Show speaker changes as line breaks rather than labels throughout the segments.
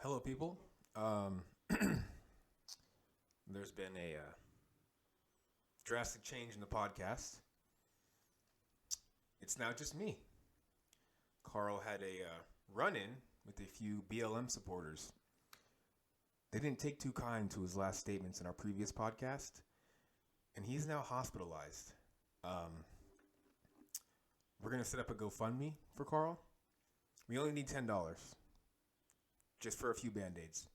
Hello, people. There's been a drastic change in the podcast. It's now just me. Carl had a run-in with a few BLM supporters. They didn't take too kind to his last statements in our previous podcast, and he's now hospitalized. We're going to set up a GoFundMe for Carl. We only need $10. Just for a few Band-Aids.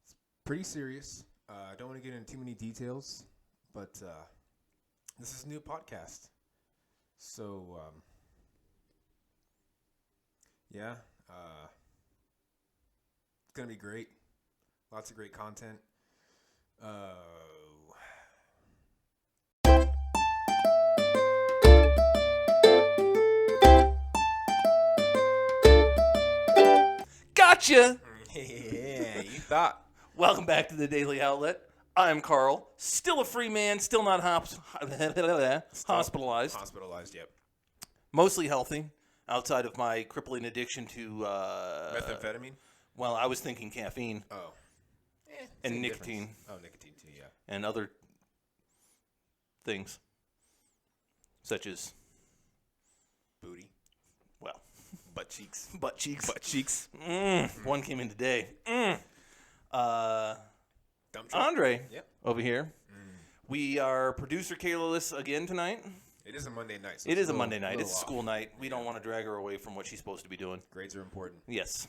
It's pretty serious. I don't want to get into too many details, but this is a new podcast. So, it's going to be great. Lots of great content.
Gotcha!
Yeah, you thought.
Welcome back to the Daily Outlet. I'm Carl, still a free man, still not hospitalized.
Hospitalized, yep.
Mostly healthy, outside of my crippling addiction to...
Methamphetamine?
Well, I was thinking caffeine.
Oh.
And nicotine.
Difference. Oh, nicotine too, yeah.
And other things. Such as...
Booty.
Well...
Butt cheeks.
Butt cheeks.
Butt cheeks.
One came in today.
Andre.
Yep. Over here. We are producer Kayla-less again tonight.
It is a Monday night. So
it is a Monday night. It's a school night. We don't want to drag her away from what she's supposed to be doing.
Grades are important.
Yes.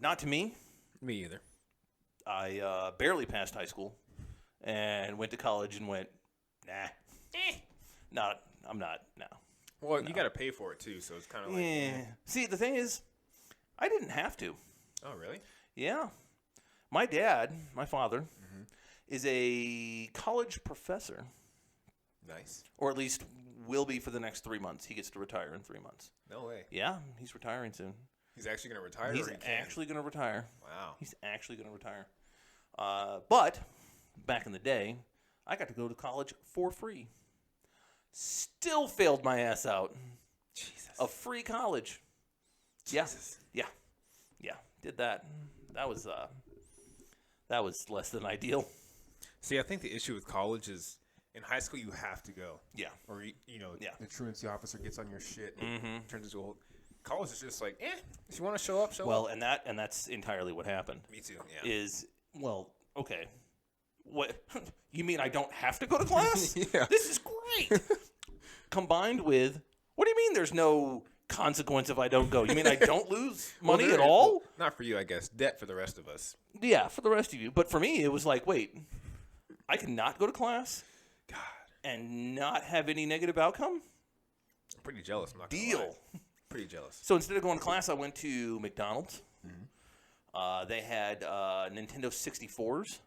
Not to me.
Me either.
I barely passed high school and went to college and went, nah. I'm not now.
Well, you got to pay for it, too, so it's kind of like...
Yeah. See, the thing is, I didn't have to.
Oh, really?
Yeah. My dad, my father, is a college professor.
Nice.
Or at least will be for the next 3 months. He gets to retire in 3 months.
No way.
Yeah, he's retiring soon.
He's actually going to retire?
He's actually going to retire.
Wow.
He's actually going to retire. But back in the day, I got to go to college for free. Still failed my ass out.
Jesus.
Of free college.
Jesus.
Yeah. Did that. That was less than ideal.
See, I think the issue with college is in high school you have to go.
Yeah.
Or the truancy officer gets on your shit and turns into old. College is just like, if you want to show up, show up.
Well, and that's entirely what happened.
Me too. Yeah.
Okay. What you mean? I don't have to go to class?
Yeah.
This is great. Combined with, what do you mean? There's no consequence if I don't go? You mean I don't lose money at all?
Well, not for you, I guess. Debt for the rest of us.
Yeah, for the rest of you. But for me, it was like, wait, I can not go to class,
God,
and not have any negative outcome.
I'm pretty jealous. I'm not gonna
Deal.
lie. Pretty jealous.
So instead of going to class, I went to McDonald's. They had Nintendo 64s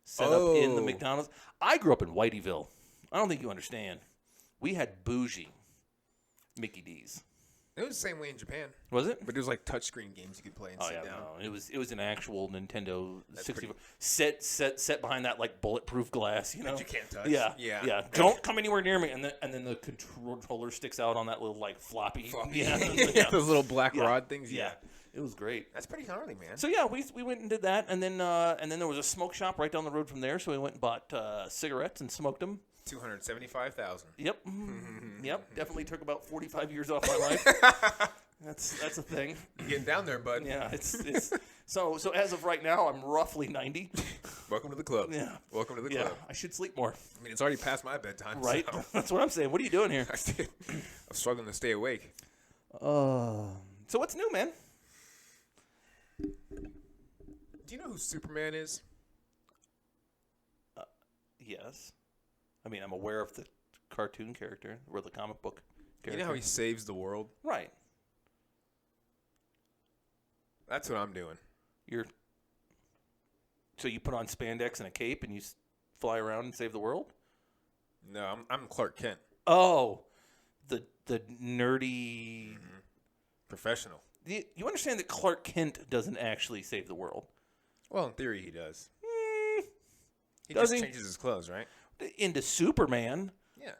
set up in the McDonald's. I grew up in Whiteyville. I don't think you understand. We had bougie Mickey D's.
It was the same way in Japan.
Was it?
But it was like touchscreen games you could play and sit down.
No. It was an actual Nintendo 64 set behind that like bulletproof glass,
that you can't touch.
Yeah. Don't come anywhere near me. And then the controller sticks out on that little like floppy. Yeah.
Those little black rod things.
Yeah. It was great.
That's pretty gnarly, man.
So yeah, we went and did that, and then there was a smoke shop right down the road from there. So we went and bought cigarettes and smoked them.
275,000.
Yep. Yep. Definitely took about 45 years off my life. That's a thing.
You're getting down there, bud.
Yeah. It's so as of right now, I'm roughly 90.
Welcome to the club.
Yeah.
Welcome to the
Yeah.
club.
I should sleep more.
I mean, it's already past my bedtime.
Right.
So.
That's what I'm saying. What are you doing here?
I'm struggling to stay awake.
So what's new, man?
Do you know who Superman is?
Yes. I mean, I'm aware of the cartoon character or the comic book character.
You know how he saves the world?
Right.
That's what I'm doing.
So you put on spandex and a cape and you fly around and save the world?
No, I'm Clark Kent.
Oh, the nerdy...
Professional.
You understand that Clark Kent doesn't actually save the world?
Well, in theory, he does. He
Does
just
he?
changes his clothes, right?
Into Superman.
Yeah.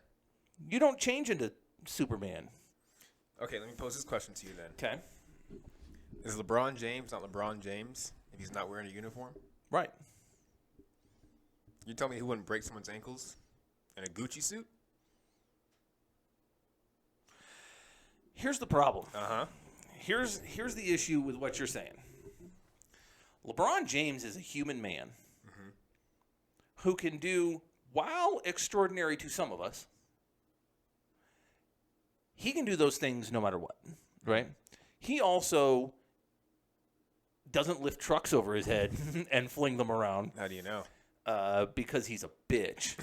You don't change into Superman.
Okay, let me pose this question to you then.
Okay.
Is LeBron James not LeBron James if he's not wearing a uniform?
Right.
You tell me he wouldn't break someone's ankles in a Gucci suit?
Here's the problem.
Uh-huh.
Here's the issue with what you're saying. LeBron James is a human man who can do, while extraordinary to some of us, he can do those things no matter what, right? He also doesn't lift trucks over his head and fling them around.
How do you know?
Because he's a bitch.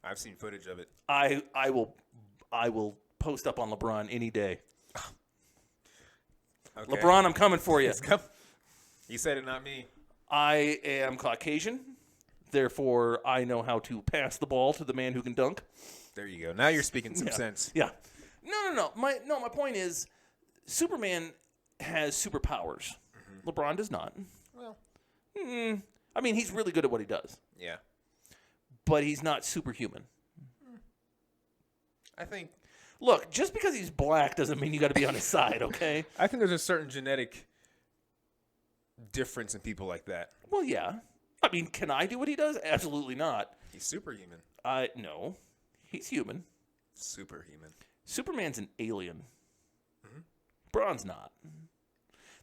I've seen footage of it.
I will post up on LeBron any day.
Okay.
LeBron, I'm coming for you.
You said it, not me.
I am Caucasian, therefore I know how to pass the ball to the man who can dunk.
There you go. Now you're speaking some sense.
Yeah. No. My point is, Superman has superpowers. LeBron does not.
Well,
I mean, he's really good at what he does,
yeah.
but he's not superhuman.
I think
Look, just because he's black doesn't mean you got to be on his side, okay?
I think there's a certain genetic difference in people like that.
Well, yeah. I mean, can I do what he does? Absolutely not.
He's superhuman.
No. He's human.
Superhuman.
Superman's an alien. Bron's not.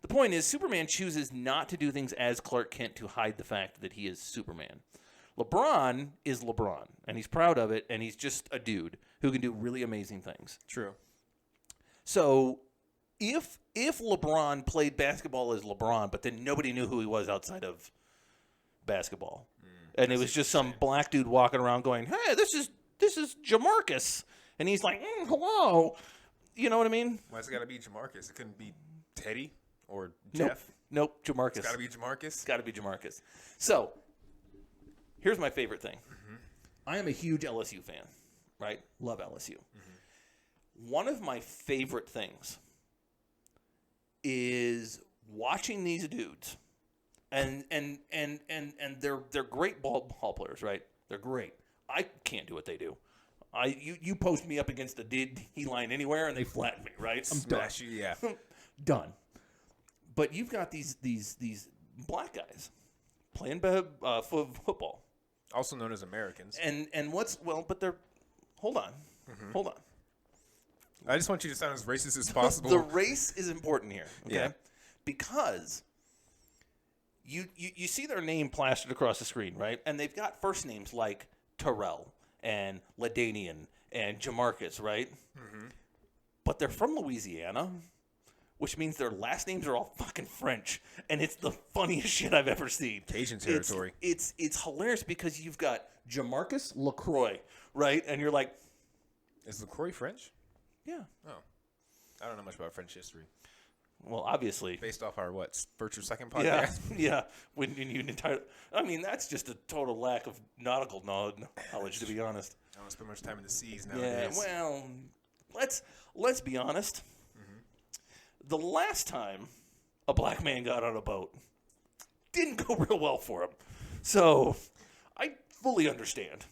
The point is, Superman chooses not to do things as Clark Kent to hide the fact that he is Superman. LeBron is LeBron, and he's proud of it, and he's just a dude who can do really amazing things.
True.
So if LeBron played basketball as LeBron, but then nobody knew who he was outside of basketball, and it was just some black dude walking around going, "Hey, this is Jamarcus," and he's like, "Hello," you know what I mean?
Why it's got to be Jamarcus? It couldn't be Teddy or Jeff.
Nope, Jamarcus.
It's got to be Jamarcus.
It's got to be Jamarcus. So here's my favorite thing. I am a huge LSU fan, right? Love LSU. One of my favorite things is watching these dudes, and they're great ball players, right? They're great. I can't do what they do. You post me up against the D line anywhere, and they flatten me, right? I'm done.
Smash you, yeah.
Done. But you've got these black guys playing football.
Also known as Americans.
But they're, hold on.
I just want you to sound as racist as possible.
The race is important here, okay?
Yeah.
Because you see their name plastered across the screen, right? And they've got first names like Terrell and LaDainian and Jamarcus, right? But they're from Louisiana, which means their last names are all fucking French, and it's the funniest shit I've ever seen.
Cajun territory.
It's hilarious because you've got Jamarcus LaCroix, right? And you're like,
Is LaCroix French?
yeah.
Oh. I don't know much about French history.
Well, obviously.
Based off our, first or second podcast?
Yeah. I mean, that's just a total lack of nautical knowledge, to be honest.
I don't spend much time in the seas
Yeah,
nowadays.
well, let's be honest. The last time a black man got on a boat didn't go real well for him. So I fully understand.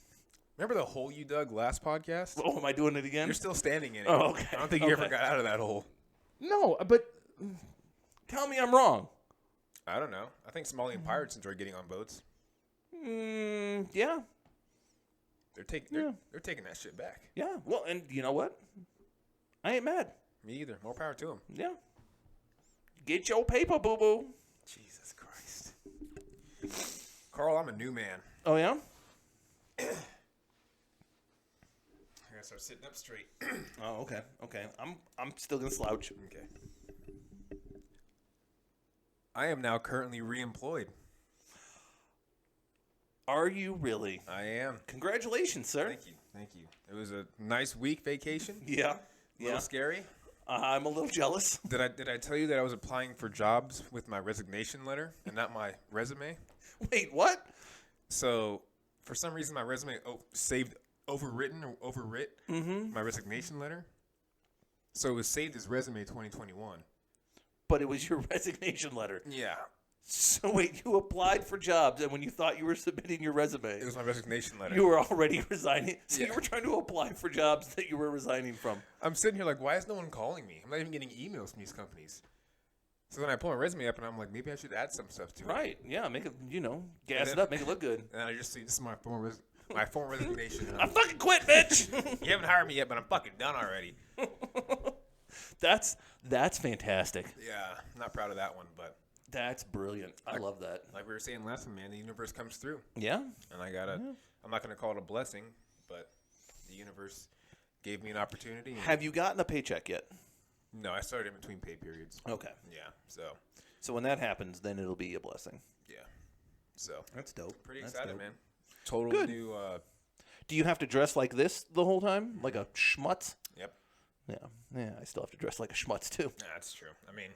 Remember the hole you dug last podcast?
Oh, am I doing it again?
You're still standing in it.
Oh, okay.
I don't think you ever got out of that hole.
No, but tell me I'm wrong.
I don't know. I think Somalian pirates enjoy getting on boats.
Yeah.
They're taking that shit back.
Yeah. Well, and you know what? I ain't mad.
Me either. More power to them.
Yeah. Get your paper, boo-boo.
Jesus Christ. Carl, I'm a new man.
Oh, yeah?
I gotta start sitting up straight.
Oh, okay. Okay. I'm still gonna slouch.
Okay. I am now currently reemployed.
Are you really?
I am.
Congratulations, sir.
Thank you. It was a nice week vacation.
Yeah.
A little scary.
I'm a little jealous.
Did I tell you that I was applying for jobs with my resignation letter and not my resume?
Wait, what?
So, for some reason, my resume saved overwritten or overwrit my resignation letter. So it was saved as resume 2021.
But it was your resignation letter.
Yeah.
So wait, you applied for jobs, and when you thought you were submitting your resume,
It was my resignation letter.
you were already resigning. So
Yeah.
you were trying to apply for jobs that you were resigning from.
I'm sitting here like, why is no one calling me? I'm not even getting emails from these companies. So then I pull my resume up, and I'm like, maybe I should add some stuff to it.
Right. Yeah. Make it, gas it up. Make it look good.
And I just see this is my form resignation.
I fucking quit, bitch.
You haven't hired me yet, but I'm fucking done already.
That's fantastic.
Yeah, I'm not proud of that one, but
That's brilliant. I love that.
like we were saying last time, man, the universe comes through.
Yeah.
And I'm not going to call it a blessing, but the universe gave me an opportunity.
Have you gotten a paycheck yet?
No, I started in between pay periods.
Okay.
Yeah,
So when that happens, then it'll be a blessing.
yeah. So,
That's dope.
pretty
That's
excited,
dope.
man. Total
Good.
new,
Do you have to dress like this the whole time? Like a schmutz?
yep.
Yeah. Yeah, I still have to dress like a schmutz, too.
That's true. I mean,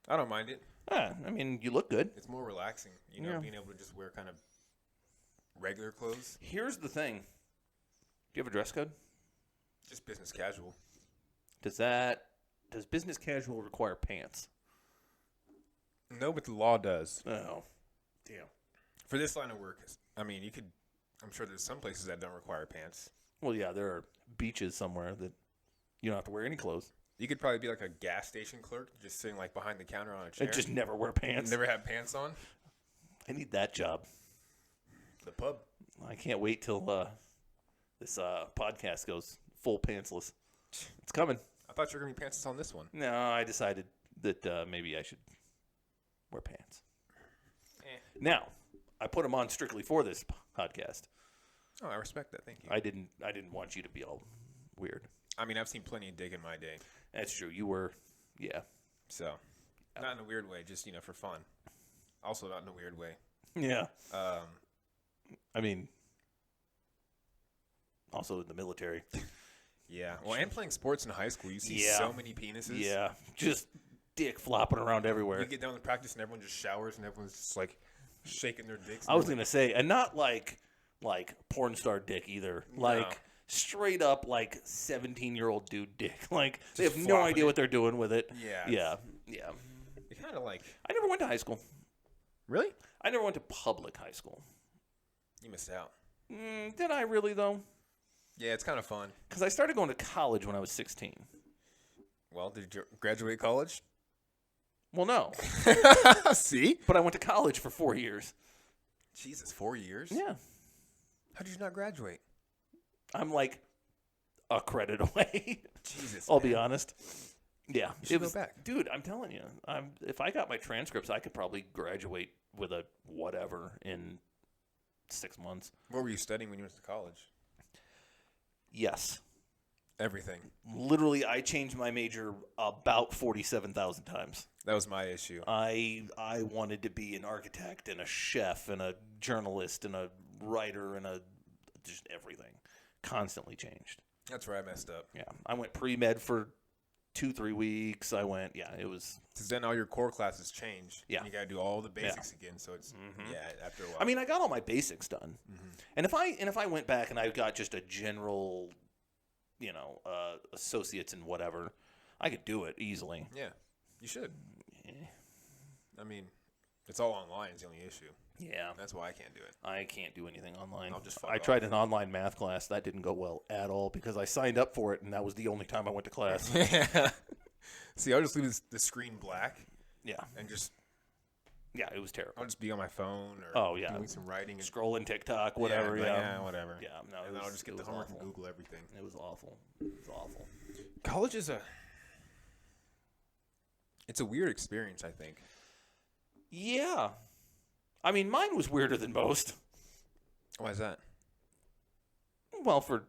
I don't mind it.
I mean, you look good.
It's more relaxing,
Yeah.
being able to just wear kind of regular clothes.
Here's the thing. Do you have a dress code?
Just business casual.
Does business casual require pants?
No, but the law does.
Oh. Damn.
For this line of work, I mean, I'm sure there's some places that don't require pants.
Well, yeah, there are beaches somewhere that you don't have to wear any clothes.
You could probably be like a gas station clerk, just sitting like behind the counter on a chair.
And just never wear pants.
Never have pants on.
I need that job.
The pub.
I can't wait till this podcast goes full pantsless. It's coming.
I thought you were gonna be pantsless on this one.
No, I decided that maybe I should wear pants. Now, I put them on strictly for this podcast.
Oh, I respect that. Thank you.
I didn't want you to be all weird.
I mean, I've seen plenty of dick in my day,
That's true. You were, yeah.
so not in a weird way, just for fun. Also, not in a weird way.
Yeah.
Um,
I mean, also in the military.
yeah. Well, and playing sports in high school, you see
Yeah.
so many penises.
Yeah. Just dick flopping around everywhere.
You get down to practice and everyone just showers and everyone's just like shaking their dicks.
I was going to say, and not like porn star dick either. Like straight up like 17-year-old dude dick. Like they have no idea what they're doing with it.
Yeah.
Yeah. Yeah.
You kind of like.
I never went to high school.
Really?
I never went to public high school.
You missed out.
Did I really though?
Yeah, it's kind of fun.
Because I started going to college when I was 16.
Well, did you graduate college?
Well, no.
See?
But I went to college for 4 years.
Jesus, 4 years?
Yeah.
How did you not graduate?
I'm like a credit away.
Jesus.
I'll be honest. Yeah.
You should go back.
Dude, I'm telling you. If I got my transcripts, I could probably graduate with a whatever in 6 months.
What were you studying when you went to college?
Yes.
Everything.
Literally, I changed my major about 47,000 times.
That was my issue.
I wanted to be an architect and a chef and a journalist and a writer and just everything. Constantly changed.
That's where I messed up.
Yeah. I went pre-med for 2-3 weeks. It was.
Because then all your core classes change.
Yeah.
And you got to do all the basics again. So it's, after a while.
I mean, I got all my basics done. And if I went back and I got just a general, associates and whatever, I could do it easily.
Yeah. You should. I mean, it's all online is the only issue.
Yeah.
That's why I can't do it.
I can't do anything online.
I'll just fuck
I
off.
tried an online math class. That didn't go well at all because I signed up for it, and that was the only time I went to class.
Yeah. See, I'll just leave the screen black.
Yeah.
And just.
Yeah, it was terrible.
I'll just be on my phone or doing some writing. And,
Scrolling TikTok, whatever. Yeah,
whatever.
Yeah, no.
And then I'll just get the homework and Google everything.
It was awful. It's awful.
College is it's a weird experience, I think.
Yeah. I mean, mine was weirder than most.
Why is that?
Well, for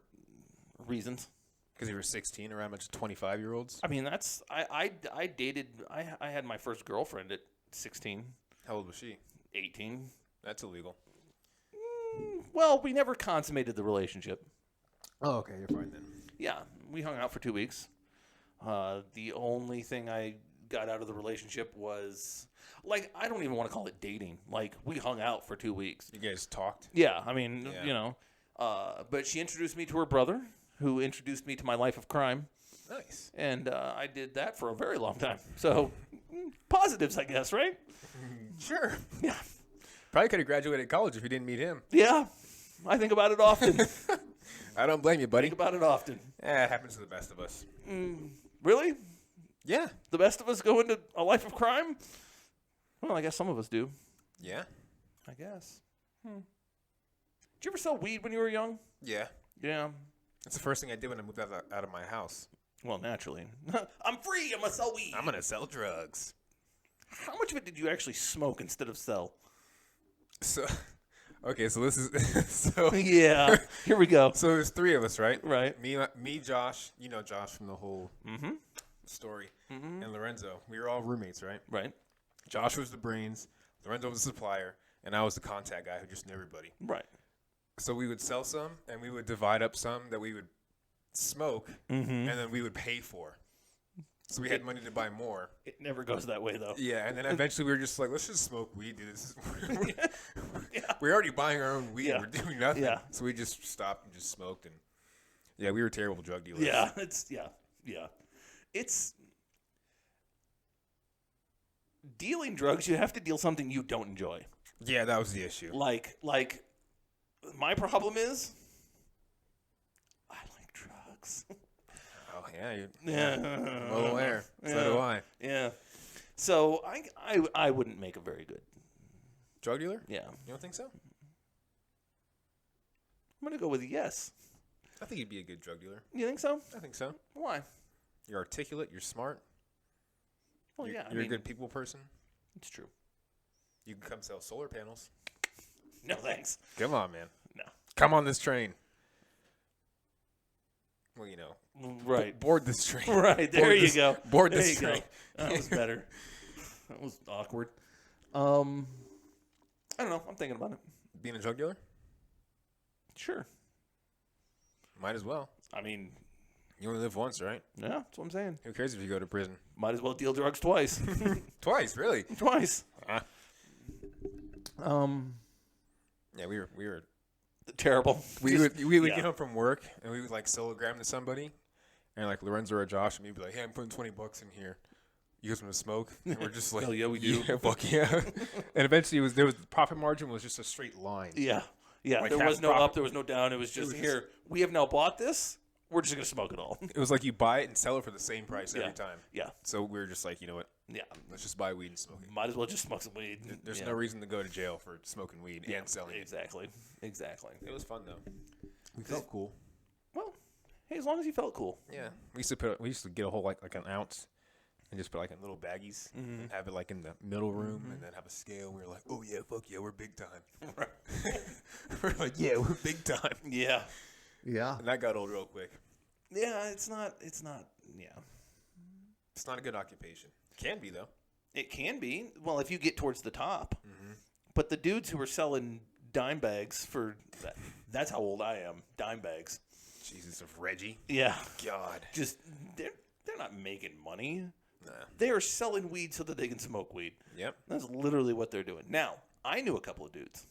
reasons.
Because you were 16 around a bunch of 25-year-olds?
I mean, I dated, I had my first girlfriend at 16.
How old was she?
18.
That's illegal.
Well, we never consummated the relationship.
Oh, okay. You're fine then.
Yeah, we hung out for 2 weeks. The only thing I got out of the relationship was, like, I don't even want to call it dating. Like, we hung out for 2 weeks.
You guys talked?
Yeah, I mean, but she introduced me to her brother, who introduced me to my life of crime.
Nice.
And I did that for a very long time. So, positives, I guess, right?
Sure.
Yeah.
Probably could have graduated college if you didn't meet him.
Yeah. I think about it often.
I don't blame you, buddy.
Think about it often.
It happens to the best of us.
Really?
Yeah.
The best of us go into a life of crime? Well, I guess some of us do.
Yeah.
I guess. Did you ever sell weed when you were young?
Yeah.
Yeah.
That's the first thing I did when I moved out of my house.
Well, naturally. I'm free. I'm going to sell weed.
I'm going to sell drugs.
How much of it did you actually smoke instead of sell?
So, okay, so this is so.
Yeah. Here we go.
So there's three of us, right?
Right.
Me, Josh. You know Josh from the whole story, and Lorenzo. We were all roommates, right?
Right.
Josh was the brains, Lorenzo was the supplier, and I was the contact guy who just knew everybody.
Right.
So we would sell some, and we would divide up some that we would smoke, and then we would pay for. So we had money to buy more.
It never goes that way, though.
Yeah, and then eventually we were just like, let's just smoke weed, dude. We're already buying our own weed.
Yeah.
We're doing nothing.
Yeah.
So we just stopped and just smoked. And yeah, we were terrible drug dealers.
Yeah. It's dealing drugs. You have to deal something you don't enjoy.
Yeah, that was the issue.
Like my problem is I like drugs.
Oh, yeah.
Yeah.
Well aware. So do I.
Yeah. So I wouldn't make a very good
Drug dealer?
Yeah.
You don't think so?
I'm going to go with yes.
I think you'd be a good drug dealer.
You think so?
I think so.
Why?
You're articulate. You're smart.
Well,
You're a good people person.
It's true.
You can come sell solar panels.
No, thanks.
Come on, man.
No.
Come on this train. Well, you know.
Right.
Board this train.
Right. There you go.
Board
There
this
you go.
train.
That was better. That was awkward. I don't know. I'm thinking about it.
Being a drug dealer?
Sure.
Might as well.
I mean,
You only live once, right?
yeah, that's what I'm saying.
Who cares if you go to prison?
Might as well deal drugs twice.
Twice, really?
Twice.
Ah. Yeah, we were
Terrible.
we would
yeah.
get home from work and we would like sologram to somebody, and like Lorenzo or Josh and me would be like, "Hey, I'm putting $20 in here. You guys want to smoke?" And we're just like,
Hell yeah, we do.
Yeah, fuck yeah. And eventually, the profit margin was just a straight line.
Yeah. Yeah.
Like
there
half
was
the
no
profit.
up. There was no down. It was just
was just-
here. We have now bought this. We're just going to smoke it all.
It was like you buy it and sell it for the same price
Yeah.
every time.
Yeah.
So we were just like, you know what?
Yeah.
Let's just buy weed and smoke it.
Might as well just smoke some weed.
There's
Yeah.
no reason to go to jail for smoking weed and selling it.
Exactly. Exactly.
It was fun though. We felt cool.
Well, hey, as long as you felt cool.
Yeah, we used to get a whole like an ounce and just put like in little baggies and have it like in the middle room and then have a scale. We were like, oh yeah, fuck yeah, we're big time. We're like, yeah, we're big time.
Yeah.
Yeah.
And that got old real quick.
Yeah, it's not, yeah.
It's not a good occupation. Can be though.
It can be. Well, if you get towards the top. But the dudes who were selling dime bags for that, that's how old I am. Dime bags.
Jesus of Reggie.
Yeah.
God.
Just they're not making money.
Nah.
They are selling weed so that they can smoke weed.
Yep.
That's literally what they're doing. Now, I knew a couple of dudes.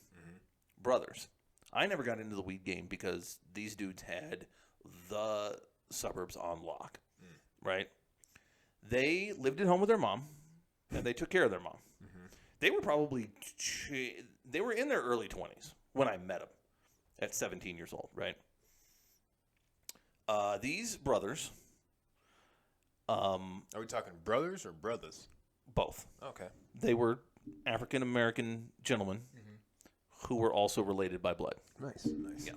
Brothers. I never got into the weed game because these dudes had the suburbs on lock. Right? They lived at home with their mom, and they took care of their mom. They were probably they were in their early 20s when I met them at 17 years old, right? These brothers,
Are we talking brothers or brothers?
both,
Okay.
they were African American gentlemen who were also related by blood.
Nice. Nice.
Yeah.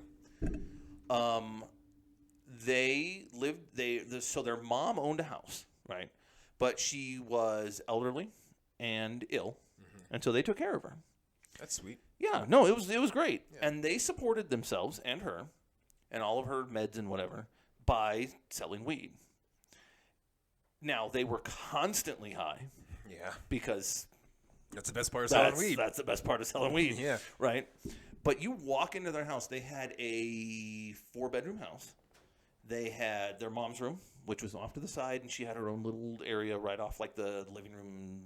They lived. So their mom owned a house, right? But she was elderly and ill, and so they took care of her.
That's sweet.
Yeah, no, it was great, and they supported themselves and her, and all of her meds and whatever by selling weed. Now they were constantly high
Yeah.
because
That's the best part of selling weed.
that's the best part of selling weed.
Yeah.
Right. But you walk into their house. They had a 4-bedroom house. They had their mom's room, which was off to the side, and she had her own little area right off like the living room,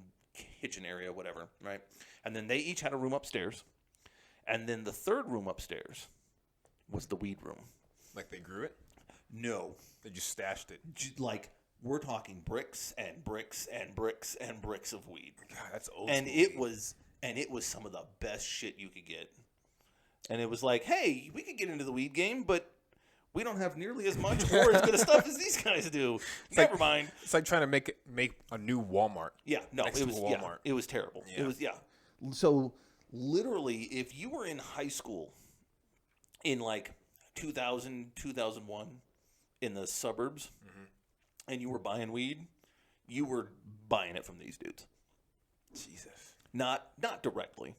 kitchen area, whatever, right? And then they each had a room upstairs. And then the third room upstairs was the weed room.
Like they grew it?
No.
They just stashed it.
Like, we're talking bricks and bricks and bricks and bricks of weed.
God, that's old
And
school
it was some of the best shit you could get. And it was like, hey, we could get into the weed game, but We don't have nearly as much or as good of stuff as these guys do. Never mind.
It's like trying to make a new Walmart.
Yeah, no,
next
it
to
was
a Walmart.
it was terrible.
Yeah.
It was So literally, if you were in high school in like 2000, 2001 in the suburbs, and you were buying weed, you were buying it from these dudes.
Jesus.
Not directly.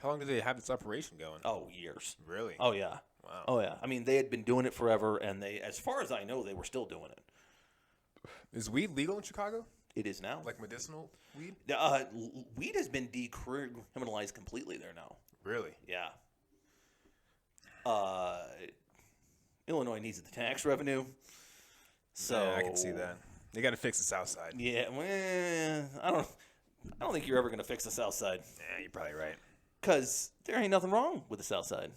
How long did they have this operation going?
Oh, years.
Really?
Oh yeah.
Wow.
Oh yeah. I mean, they had been doing it forever, and they, as far as I know, they were still doing it.
Is weed legal in Chicago?
It is now.
Like medicinal weed?
Weed has been decriminalized completely there now.
Really?
Yeah. Illinois needs the tax revenue, so
yeah, I can see that. They got to fix the South Side.
Yeah, well, I don't think you're ever gonna fix the South Side.
Yeah, you're probably right.
Cause there ain't nothing wrong with the South Side.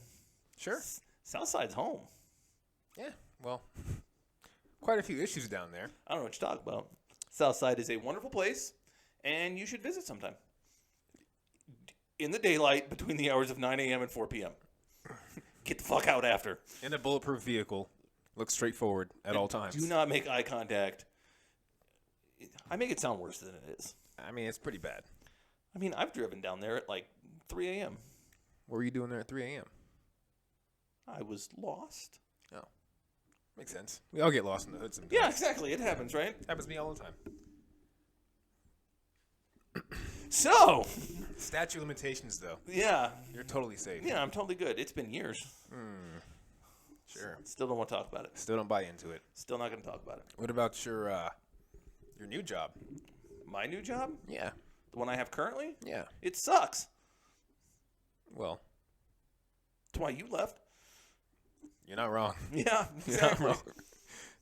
Sure.
South Side's home.
Yeah. Well, quite a few issues down there.
I don't know what you're talking about. South Side is a wonderful place, and you should visit sometime. In the daylight, between the hours of 9 a.m. and 4 p.m. Get the fuck out after.
In a bulletproof vehicle. Look straight forward at all times.
Do not make eye contact. I make it sound worse than it is.
I mean, it's pretty bad.
I mean, I've driven down there at like 3 a.m.
What were you doing there at 3 a.m.?
I was lost.
Oh. Makes sense. We all get lost in the hood sometimes.
Yeah, exactly. It happens, right?
Happens to me all the time.
So.
Statute of limitations, though.
Yeah.
You're totally safe.
Yeah, I'm totally good. It's been years.
Sure.
Still don't want to talk about it.
Still don't buy into it.
Still not going to talk about it.
What about your new job?
My new job?
Yeah.
The one I have currently?
Yeah.
It sucks.
Well,
That's why you left.
you're not wrong.
Yeah,
You're
exactly.
not wrong.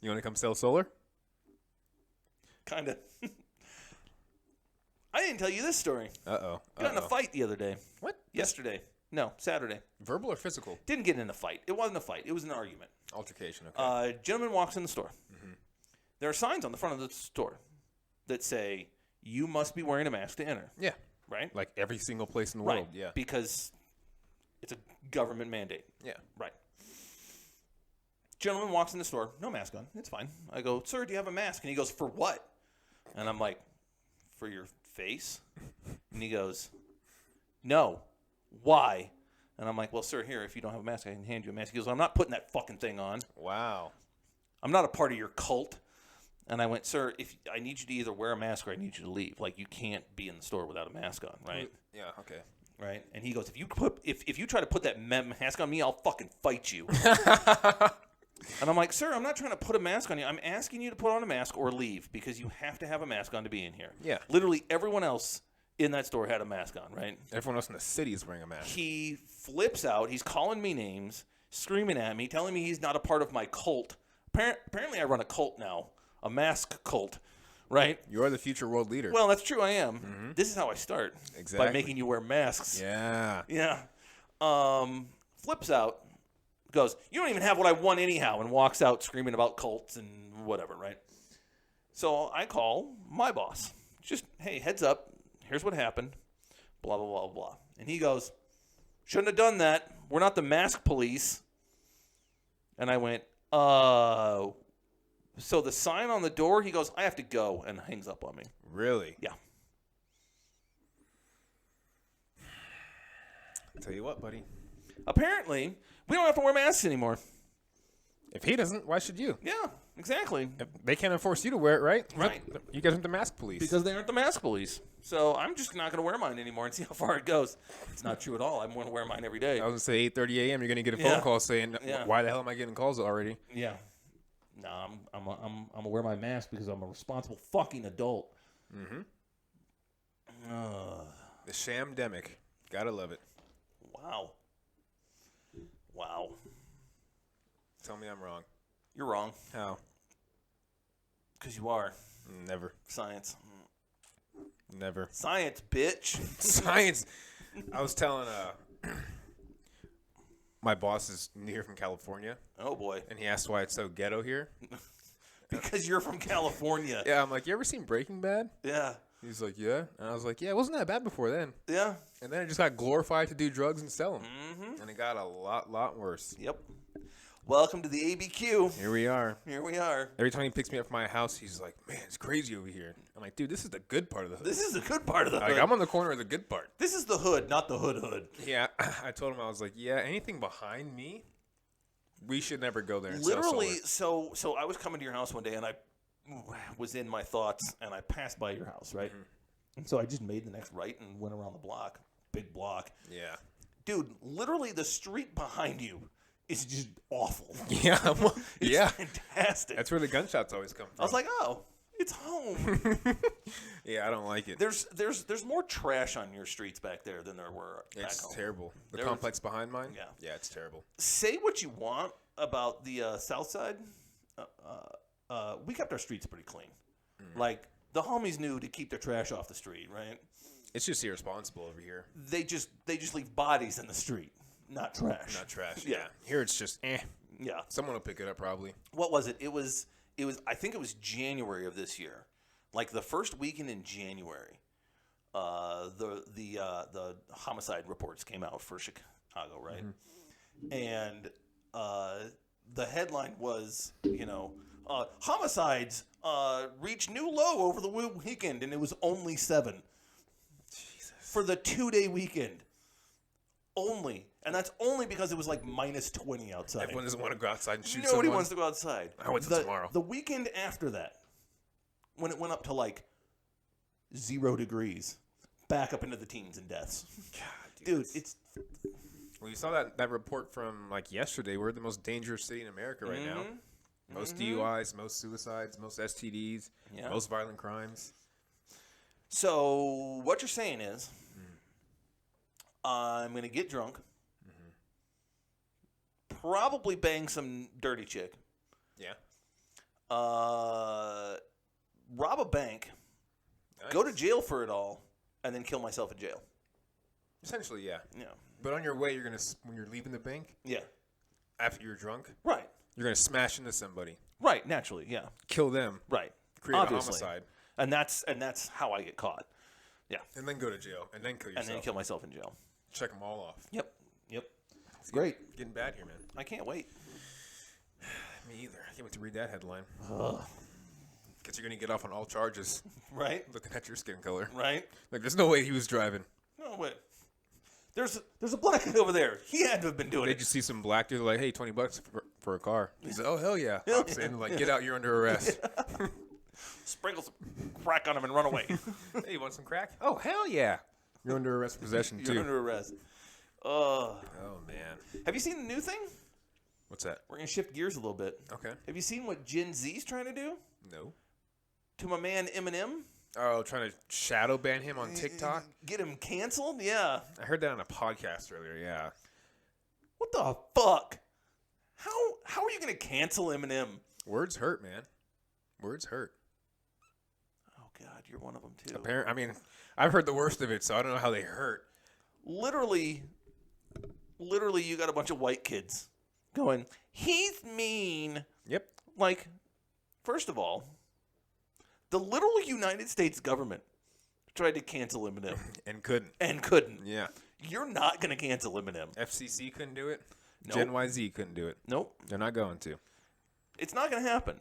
You want to come sell solar?
Kind of. I didn't tell you this story.
Uh-oh.
Got in a fight the other day.
What?
Yesterday. No, Saturday.
Verbal or physical?
Didn't get in a fight. It wasn't a fight. It was an argument.
Altercation, okay.
Gentleman walks in the store. There are signs on the front of the store that say, you must be wearing a mask to enter.
Yeah.
Right?
Like every single place in the
Right.
world, yeah.
Because it's a government mandate.
Yeah.
Right. Gentleman walks in the store, no mask on. It's fine. I go, sir, do you have a mask? And he goes, for what? And I'm like, for your face? And he goes, no. Why? And I'm like, well, sir, here, if you don't have a mask, I can hand you a mask. He goes, I'm not putting that fucking thing on.
Wow.
I'm not a part of your cult. And I went, sir, if I need you to either wear a mask or I need you to leave. Like, you can't be in the store without a mask on, right?
Yeah, okay.
Right? And he goes, if you try to put that mask on me, I'll fucking fight you. And I'm like, sir, I'm not trying to put a mask on you. I'm asking you to put on a mask or leave because you have to have a mask on to be in here.
Yeah.
Literally everyone else in that store had a mask on, right?
Everyone else in the city is wearing a mask.
He flips out. He's calling me names, screaming at me, telling me he's not a part of my cult. Apparently I run a cult now, a mask cult, right?
You're the future world leader.
Well, that's true. I am. This is how I start.
Exactly.
By making you wear masks.
Yeah.
Yeah. Flips out, goes, you don't even have what I want anyhow, and walks out screaming about cults and whatever, right? So I call my boss. Just, hey, heads up. Here's what happened. Blah, blah, blah, blah. And he goes, shouldn't have done that. We're not the mask police. And I went, so the sign on the door, he goes, I have to go, and hangs up on me.
Really?
Yeah.
I'll tell you what, buddy.
Apparently, we don't have to wear masks anymore.
If he doesn't, why should you?
Yeah, exactly.
If they can't enforce you to wear it, right?
Right.
You guys aren't the mask police.
Because they aren't the mask police. So I'm just not going to wear mine anymore and see how far it goes. It's not true at all. I'm going to wear mine every day.
I was going to say 8:30 a.m. You're going to get a phone
Yeah.
call saying,
Yeah.
why the hell am I getting calls already?
Yeah. No, I'm gonna wear my mask because I'm a responsible fucking adult.
Mm-hmm. The shamdemic. Gotta love it.
Wow. Wow.
Tell me I'm wrong.
You're wrong.
How?
Because you are.
Never.
Science.
Never.
Science, bitch.
Science. I was telling my boss is here from California,
Oh, boy.
and he asked why it's so ghetto here.
Because you're from California.
Yeah, I'm like, you ever seen Breaking Bad?
Yeah.
He's like, yeah. And I was like, yeah, it wasn't that bad before then.
Yeah.
And then it just got glorified to do drugs and sell them.
Mm-hmm.
And it got a lot worse.
Yep. Welcome to the ABQ.
Here we are.
Here we are.
Every time he picks me up from my house, he's like, "Man, it's crazy over here." I'm like, "Dude, this is the good part of the hood."
This is the good part of the hood.
Like, I'm on the corner of the good part.
This is the hood, not the hood.
Yeah, I told him, I was like, "Yeah, anything behind me, we should never go there." And
Literally,
sell solar.
so I was coming to your house one day, and I was in my thoughts, and I passed by your house, right? And so I just made the next right and went around the block. Big block.
Yeah.
Dude, literally the street behind you is just awful.
Yeah. Well,
It's
yeah.
fantastic.
That's where the gunshots always come from.
I was like, oh, it's home.
Yeah, I don't like it.
There's more trash on your streets back there than there were back
It's
home.
terrible. The
There
complex behind mine?
Yeah.
Yeah, it's terrible.
Say what you want about the South Side. We kept our streets pretty clean. Like, the homies knew to keep their trash off the street, right?
It's just irresponsible over here.
They just leave bodies in the street, not trash.
Not trash.
Yeah.
Yeah. Here it's just
Yeah.
Someone will pick it up probably.
What was it? It was I think it was January of this year. Like the first weekend in January. The homicide reports came out for Chicago, right? And the headline was, homicides reach new low over the weekend, and it was only 7. Jesus. For the 2-day weekend. Only. And that's only because it was like minus 20 outside.
Everyone doesn't want to go outside and shoot
Nobody
someone.
wants to go outside.
I wait till tomorrow.
The weekend after that, when it went up to like 0 degrees, back up into the teens and deaths.
God,
Dude, it's...
Well, you saw that report from like yesterday. We're the most dangerous city in America right now. Most DUIs, most suicides, most STDs,
Yeah.
most violent crimes.
So what you're saying is, I'm going to get drunk, probably bang some dirty chick,
Yeah.
rob a bank,
Nice.
go to jail for it all, and then kill myself in jail.
Essentially, yeah.
Yeah.
But on your way, when you're leaving the bank,
Yeah.
after you're drunk,
Right.
you're gonna smash into somebody,
Right. Naturally. Yeah.
kill them,
Right.
create
Obviously.
a homicide,
And that's how I get caught. Yeah.
and then go to jail, and then kill
And
yourself.
then kill myself in jail.
Check them all off.
Yep. It's great.
Getting bad here, man.
I can't wait.
Me either. I can't wait to read that headline. Guess you're gonna get off on all charges.
Right.
Looking at your skin color.
Right.
Like, there's no way he was driving.
No wait. There's a black guy over there. He had to have been doing
They
it.
just see some black dude like, hey, $20 for a car. He's like, oh hell yeah. Hops in, like, get out, you're under arrest.
Sprinkle some crack on him and run away.
Hey, you want some crack? Oh hell yeah. You're under arrest for possession
You're
too.
under arrest.
Oh man.
Have you seen the new thing?
What's that?
We're gonna shift gears a little bit.
Okay.
Have you seen what Gen Z's trying to do
No.
to my man Eminem?
Oh, trying to shadow ban him on TikTok?
Get him canceled? Yeah.
I heard that on a podcast earlier, yeah.
What the fuck? How are you gonna cancel Eminem?
Words hurt, man. Words hurt.
Oh God, you're one of them too.
I mean, I've heard the worst of it, so I don't know how they hurt.
Literally, you got a bunch of white kids going, he's mean.
Yep.
Like, first of all, the literal United States government tried to cancel Eminem
And couldn't.
and couldn't.
Yeah.
You're not going to cancel Eminem.
FCC couldn't do it.
Nope.
Gen YZ couldn't do it.
Nope.
They're not going to.
It's not going to happen.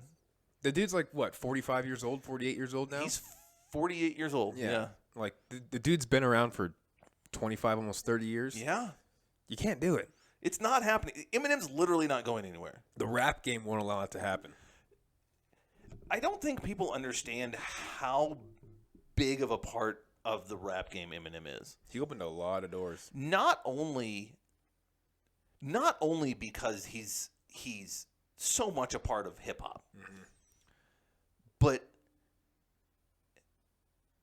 The dude's like, what, 45 years old, 48 years old now?
He's 48 years old. Yeah.
Like, the dude's been around for 25, almost 30 years.
Yeah.
You can't do it.
It's not happening. Eminem's literally not going anywhere.
The rap game won't allow it to happen.
I don't think people understand how big of a part of the rap game Eminem is.
He opened a lot of doors.
Not only because he's so much a part of hip hop, but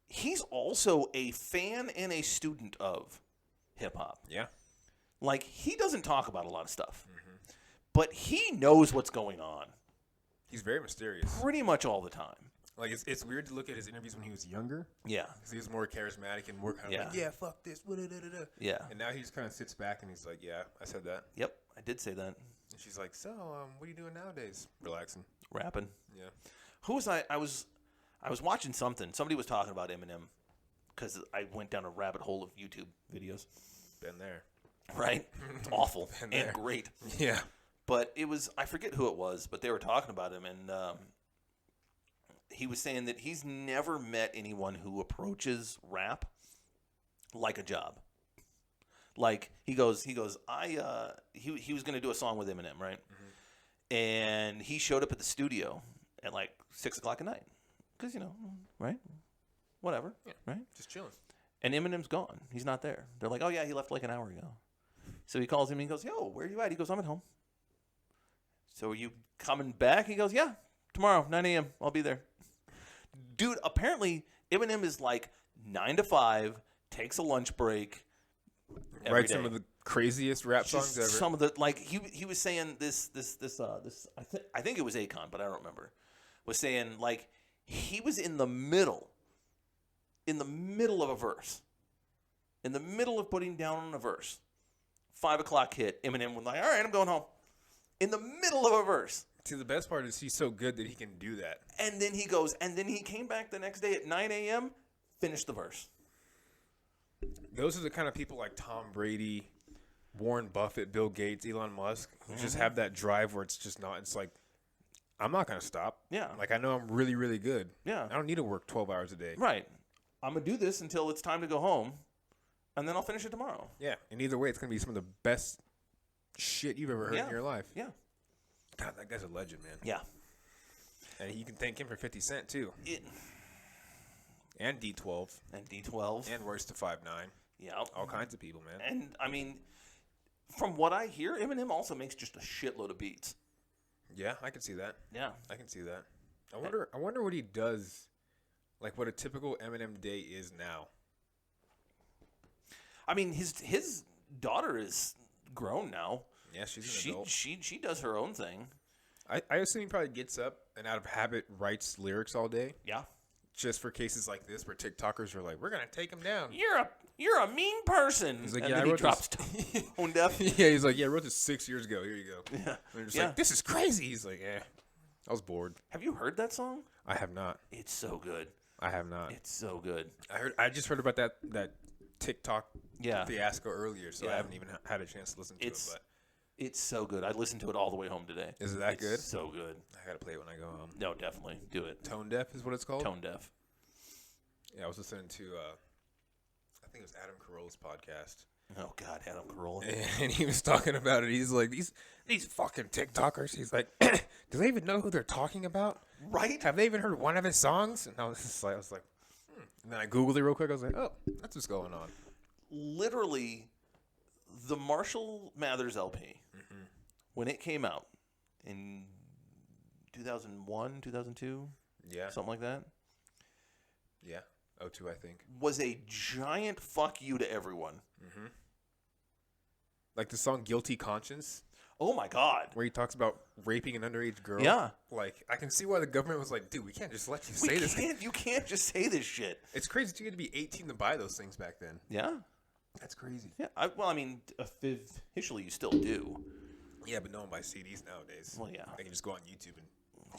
he's also a fan and a student of hip hop.
Yeah.
Like, he doesn't talk about a lot of stuff, but he knows what's going on
He's very mysterious.
pretty much all the time.
Like, it's weird to look at his interviews when he was younger.
Yeah.
Because he was more charismatic and more kind of
Yeah.
like, yeah, fuck this. Da-da-da-da-da.
Yeah.
And now he just kind of sits back and he's like, yeah, I said that.
Yep. I did say that.
And she's like, so, what are you doing nowadays? Relaxing.
Rapping.
Yeah.
Who was I? I was watching something. Somebody was talking about Eminem because I went down a rabbit hole of YouTube videos.
Been there.
Right? It's awful
Been
and
there.
great.
Yeah.
But it was, I forget who it was, but they were talking about him, and he was saying that he's never met anyone who approaches rap like a job. Like he was going to do a song with Eminem, right? Mm-hmm. And he showed up at the studio at like 6:00 at night, because right, whatever,
Yeah,
right,
just chilling.
And Eminem's gone. He's not there. They're like, oh yeah, he left like an hour ago. So he calls him and he goes, yo, where are you at? He goes, I'm at home. So are you coming back? He goes, yeah, tomorrow, 9 a.m. I'll be there. Dude, apparently Eminem is like 9 to 5, takes a lunch break.
Write some of the craziest rap songs ever.
Some of the, like, he was saying this I think it was Akon, but I don't remember. Was saying like he was in the middle of a verse. In the middle of putting down on a verse. 5:00 hit, Eminem was like, all right, I'm going home. In the middle of a verse.
See, the best part is he's so good that he can do that.
And then he goes, and then he came back the next day at 9 a.m., finished the verse.
Those are the kind of people like Tom Brady, Warren Buffett, Bill Gates, Elon Musk, who just have that drive where it's just not, it's like, I'm not going to stop.
Yeah.
Like, I know I'm really, really good.
Yeah.
I don't need to work 12 hours a day.
Right. I'm going to do this until it's time to go home, and then I'll finish it tomorrow.
Yeah. And either way, it's going to be some of the best shit you've ever heard in your life.
Yeah.
God, that guy's a legend, man.
Yeah.
And you can thank him for 50 Cent, too. And D12.
And D12.
And Royce the 5'9".
Yeah.
All kinds of people, man.
And, I mean, from what I hear, Eminem also makes just a shitload of beats.
Yeah, I can see that.
Yeah.
I can see that. I wonder what he does, like what a typical Eminem day is now.
I mean, his daughter is grown now.
Yeah, she's an adult.
She does her own thing.
I assume he probably gets up and out of habit writes lyrics all day.
Yeah.
Just for cases like this where TikTokers are like, we're going to take him down.
You're a mean person.
He's like,
and
yeah,
then
I
he
wrote
drops tone deaf.
Yeah, he's like, yeah, I wrote this 6 years ago. Here you go.
Yeah.
And they're just like, this is crazy. He's like, yeah, I was bored.
Have you heard that song?
I have not.
It's so good.
I have not.
It's so good.
I just heard about that TikTok fiasco earlier, so
Yeah.
I haven't even had a chance to listen to it. But
it's so good. I listened to it all the way home today.
Is it that good?
So good.
I gotta play it when I go home.
No, definitely do it.
Tone deaf is what it's called.
Tone deaf.
Yeah, I was listening to I think it was Adam Carolla's podcast.
Oh God, Adam Carolla.
And he was talking about it. He's like, these fucking TikTokers. He's like, do they even know who they're talking about?
Right?
Have they even heard one of his songs? And I was like, And then I Googled it real quick. I was like, oh, that's what's going on.
Literally, the Marshall Mathers LP, when it came out in 2001, 2002, something like that.
Yeah, 02, I think.
Was a giant fuck you to everyone.
Mm-hmm. Like the song Guilty Conscience.
Oh, my God.
Where he talks about raping an underage girl.
Yeah.
Like, I can see why the government was like, dude, we can't just let you say this.
You can't just say this shit.
It's crazy, too. You had to be 18 to buy those things back then.
Yeah.
That's crazy.
Yeah. Officially, you still do.
Yeah, but no one buys CDs nowadays.
Well, yeah.
They can just go on YouTube and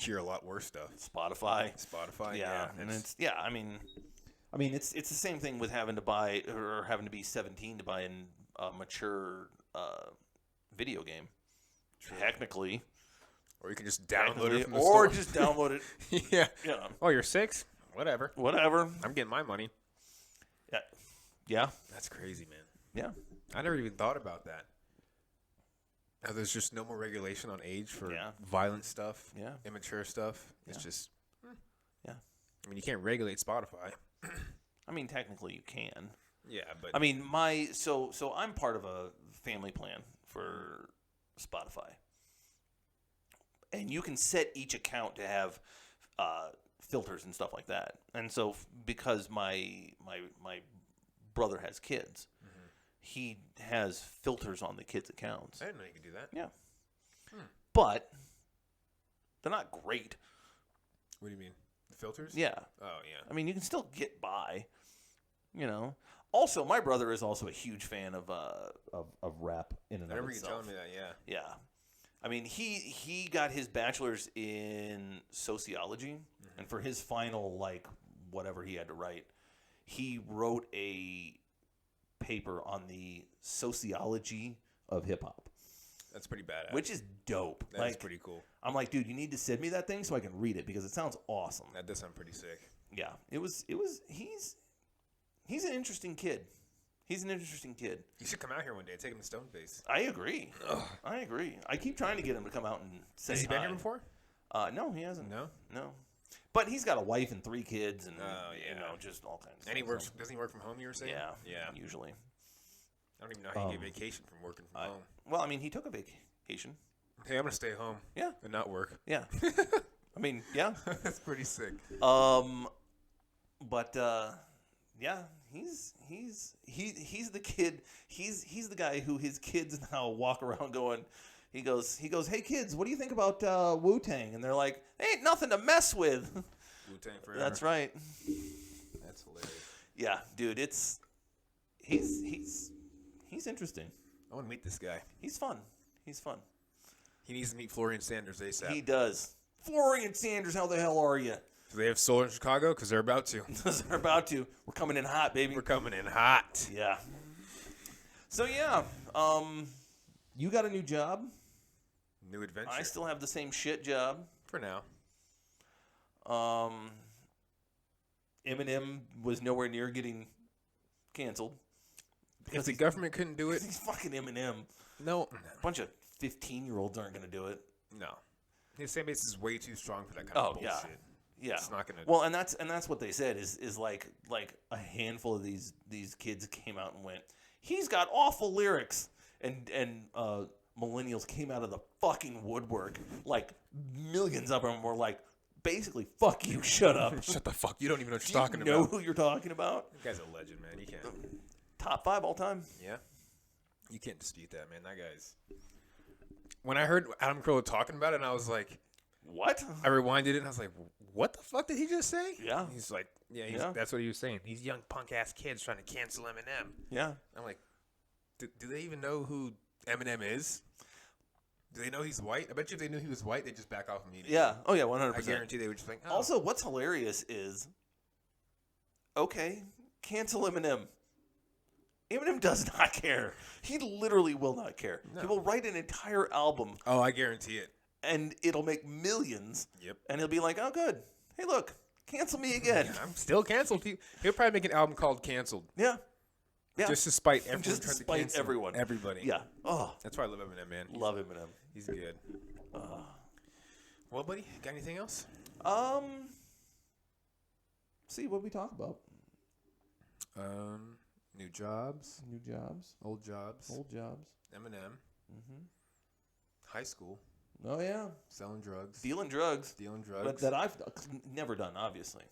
hear a lot worse stuff.
Spotify,
yeah.
And it's it's the same thing with having to buy or having to be 17 to buy a mature video game. True. Technically,
or you can just download it from the
store.
Or
just download it.
Yeah. Oh, you're 6? Whatever. I'm getting my money.
Yeah. Yeah.
That's crazy, man.
Yeah.
I never even thought about that. Now, there's just no more regulation on age for violent stuff, immature stuff. It's just,
yeah.
I mean, you can't regulate Spotify.
I mean, technically you can.
Yeah, but
I mean, so I'm part of a family plan for Spotify, and you can set each account to have filters and stuff like that. And so, because my brother has kids. He has filters on the kids' accounts.
I didn't know you could do that.
Yeah. But they're not great.
What do you mean? The filters?
Yeah.
Oh, yeah.
I mean, you can still get by, Also, my brother is also a huge fan of rap in and of itself.
I remember you telling me that, yeah.
Yeah. I mean, he got his bachelor's in sociology, and for his final, whatever he had to write, he wrote a paper on the sociology of hip hop.
That's pretty badass.
which is dope.
That's pretty cool.
I'm like, dude, you need to send me that thing so I can read it because it sounds awesome.
That does sound pretty sick.
Yeah, it was. He's an interesting kid. He's an interesting kid.
You should come out here one day. Take him to Stone Face.
I agree. I agree. I keep trying to get him to come out and say
Has he been
hi.
here before?
No, he hasn't.
No.
But he's got a wife and 3 kids, and just all kinds of
And he
stuff,
works.
so-
Doesn't he work from home? You were saying?
Yeah. Usually.
I don't even know how you get vacation from working from home.
Well, I mean, he took a vacation.
Hey, I'm gonna stay home.
Yeah.
And not work.
Yeah. I mean, yeah.
That's pretty sick.
But yeah, he's the kid. He's the guy who his kids now walk around going. He goes, hey kids, what do you think about Wu-Tang? And they're like, ain't nothing to mess with.
Wu-Tang forever.
That's right.
That's hilarious.
Yeah, dude, he's interesting.
I want to meet this guy.
He's fun.
He needs to meet Florian Sanders ASAP.
He does. Florian Sanders, how the hell are you?
Do they have solar in Chicago? Because they're about to.
They're about to. We're coming in hot, baby.
We're coming in hot.
Yeah. So yeah, you got a new job.
New adventure.
I still have the same shit job.
For now.
Eminem was nowhere near getting canceled.
If the government couldn't do it.
He's fucking Eminem.
No.
A bunch of 15-year-olds aren't going to do it.
No. His fan base is way too strong for that kind of bullshit.
Yeah.
It's not gonna.
Well, and that's what they said is like a handful of these kids came out and went, he's got awful lyrics, and millennials came out of the fucking woodwork, like millions of them were like, basically, fuck you, shut up.
Shut the fuck. You don't even know what
Do
you're talking
you know
about.
who you're talking about?
That guy's a legend, man. You can't.
Top 5 all time.
Yeah. You can't dispute that, man. That guy's. When I heard Adam Crow talking about it, and I was like,
what?
I rewinded it, and I was like, what the fuck did he just say?
Yeah.
He's like,
Yeah.
that's what he was saying. These young punk ass kids trying to cancel Eminem.
Yeah.
I'm like, do they even know who Eminem is? Do they know he's white? I bet you if they knew he was white, they'd just back off immediately.
Yeah. Oh yeah, 100%.
I guarantee they would just think. Oh.
Also, what's hilarious is, okay, cancel Eminem. Eminem does not care. He literally will not care.
No.
He will write an entire album,
Oh, I guarantee it.
and it'll make millions.
Yep.
And he'll be like, oh, good. Hey, look, cancel me again.
I'm still canceled. He'll probably make an album called Canceled.
Yeah. Yeah.
Just to spite everyone.
Just to
trying
spite
cancel
everyone.
Everybody.
Yeah. Oh,
That's why I love Eminem, man.
love Eminem.
He's good. Well, buddy, got anything else?
See what we talk about.
New jobs,
New jobs,
old jobs,
old jobs.
Eminem,
Mm-hmm.
high school,
Oh yeah,
selling drugs,
dealing drugs.
dealing
But
drugs.
that I've never done. Obviously,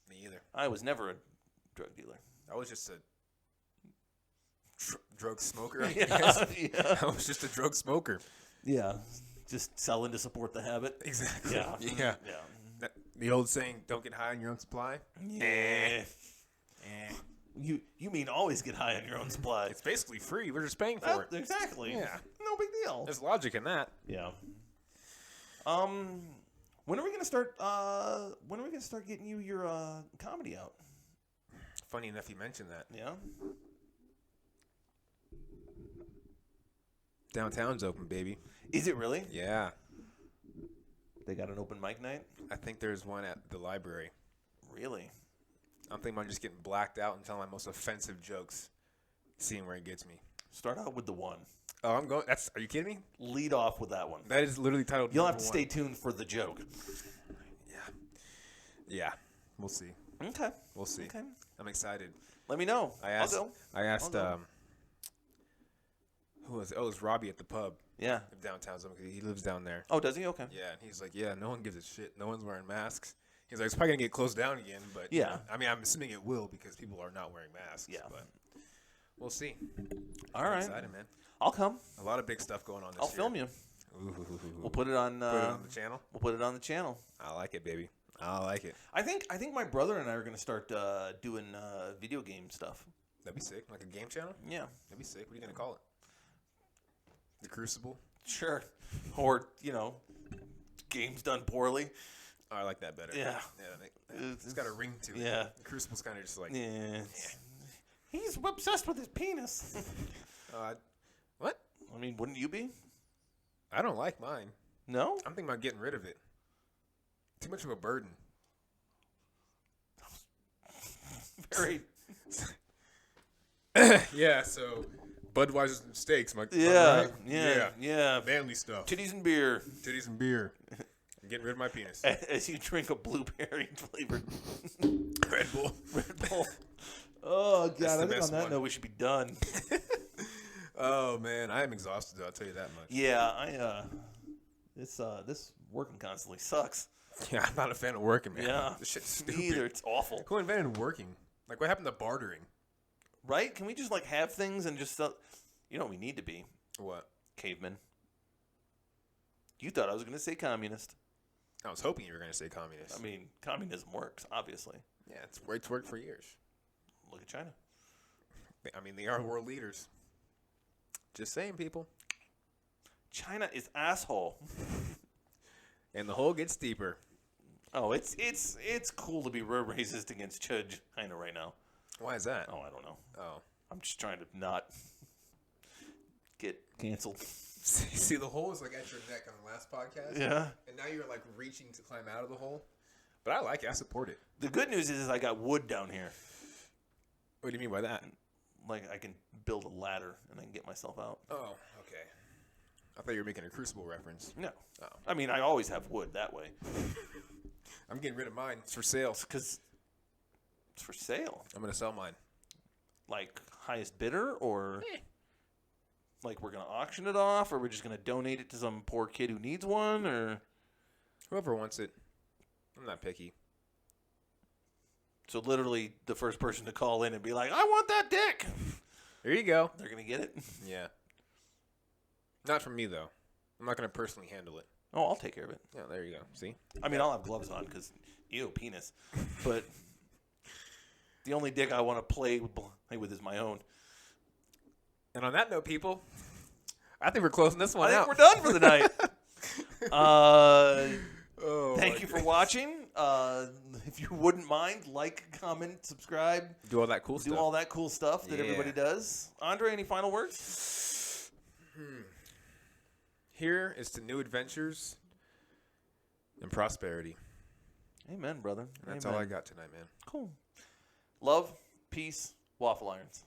Me either.
I was never a drug dealer.
I was just a drug smoker. I
Yeah,
guess.
yeah.
I was just a drug smoker.
Yeah, just selling to support the habit.
Exactly.
Yeah,
Yeah.
yeah.
The old saying, "Don't get high on your own supply."
Yeah. You mean always get high on your own supply?
It's basically free. We're just paying for it.
Exactly.
Yeah.
No big deal.
There's logic in that.
Yeah. When are we gonna start? When are we gonna start getting you your comedy out?
Funny enough, you mentioned that.
Yeah.
Downtown's open, baby.
Is it really?
Yeah.
They got an open mic night?
I think there's one at the library.
Really?
I'm thinking about just getting blacked out and telling my most offensive jokes, seeing where it gets me.
Start out with the one.
Oh, I'm going. Are you kidding me?
Lead off with that one.
That is literally titled.
You'll have to
number
stay
one.
tuned for the joke.
Yeah. We'll see.
Okay.
We'll see.
Okay.
I'm excited.
Let me know. I'll go.
I asked.
I'll go.
Who was it? Oh, it was Robbie at the pub.
Yeah.
If downtown's open. He lives down there.
Oh, does he? Okay.
Yeah, and he's like, yeah, no one gives a shit. No one's wearing masks. He's like, it's probably gonna get closed down again, but
Yeah.
I mean, I'm assuming it will because people are not wearing masks.
Yeah.
But we'll see.
All
I'm
right.
excited, man.
I'll come.
A lot of big stuff going on this
I'll
year.
film you.
Ooh.
We'll put it on.
Put it on the channel.
We'll put it on the channel.
I like it, baby. I like it.
I think my brother and I are gonna start doing video game stuff.
That'd be sick. Like a game channel.
Yeah.
That'd be sick. What are you gonna call it? The Crucible.
Sure. Or games done poorly.
Oh, I like that better.
Yeah.
It's got a ring to it.
Yeah.
The Crucible's kind of just like.
Yeah. He's obsessed with his penis.
What?
I mean, wouldn't you be?
I don't like mine.
No?
I'm thinking about getting rid of it. Too much of a burden.
Very.
Yeah, so Budweiser's and steaks.
Yeah,
right?
yeah.
Manly stuff.
Titties and beer.
Titties and beer. I'm getting rid of my penis.
As you drink a blueberry flavored
Red Bull.
Red Bull. Oh,
That's
God.
the
I think
best
on that
one.
note, we should be done.
Oh, man. I am exhausted, I'll tell you that much.
Yeah, this working constantly sucks.
Yeah, I'm not a fan of working, man.
Yeah.
This shit's stupid.
Me either. It's awful.
Who invented working? Like, what happened to bartering?
Right? Can we just, like, have things and just... you know what we need to be?
What?
Cavemen. You thought I was going to say communist.
I was hoping you were going to say communist.
I mean, communism works, obviously.
Yeah, it's worked for years.
Look at China.
I mean, they are world leaders. Just saying, people.
China is asshole.
And the hole gets deeper.
Oh, it's cool to be racist against China right now.
Why is that?
Oh, I don't know.
Oh.
I'm just trying to not get canceled.
See, the hole is like at your neck on the last podcast.
Yeah.
And now you're like reaching to climb out of the hole. But I like it. I support it.
The good news is I got wood down here.
What do you mean by that?
Like I can build a ladder and then get myself out.
Oh, okay. I thought you were making a Crucible reference.
No.
Oh.
I mean, I always have wood that way.
I'm getting rid of mine. It's for sale.
Because it's for sale.
I'm going to sell mine.
Like highest bidder or like we're going to auction it off or we're just going to donate it to some poor kid who needs one or
Whoever wants it. I'm not picky.
so literally the first person to call in and be like, I want that dick.
There you go.
They're going to get it.
Yeah. Not from me, though. I'm not going to personally handle it.
Oh, I'll take care of it.
Yeah, there you go. See?
I mean, I'll have gloves on because, ew, penis. But the only dick I want to play with is my own.
And on that note, people, I think we're closing this one
I
out.
think we're done for the night.
Oh,
Thank you for watching. If you wouldn't mind, like, comment, subscribe.
Do all that cool stuff.
Do all that cool stuff that
Yeah.
everybody does. Andre, any final words?
Here is to new adventures and prosperity.
Amen, brother.
That's
Amen.
all I got tonight, man.
Cool. Love, peace, waffle irons.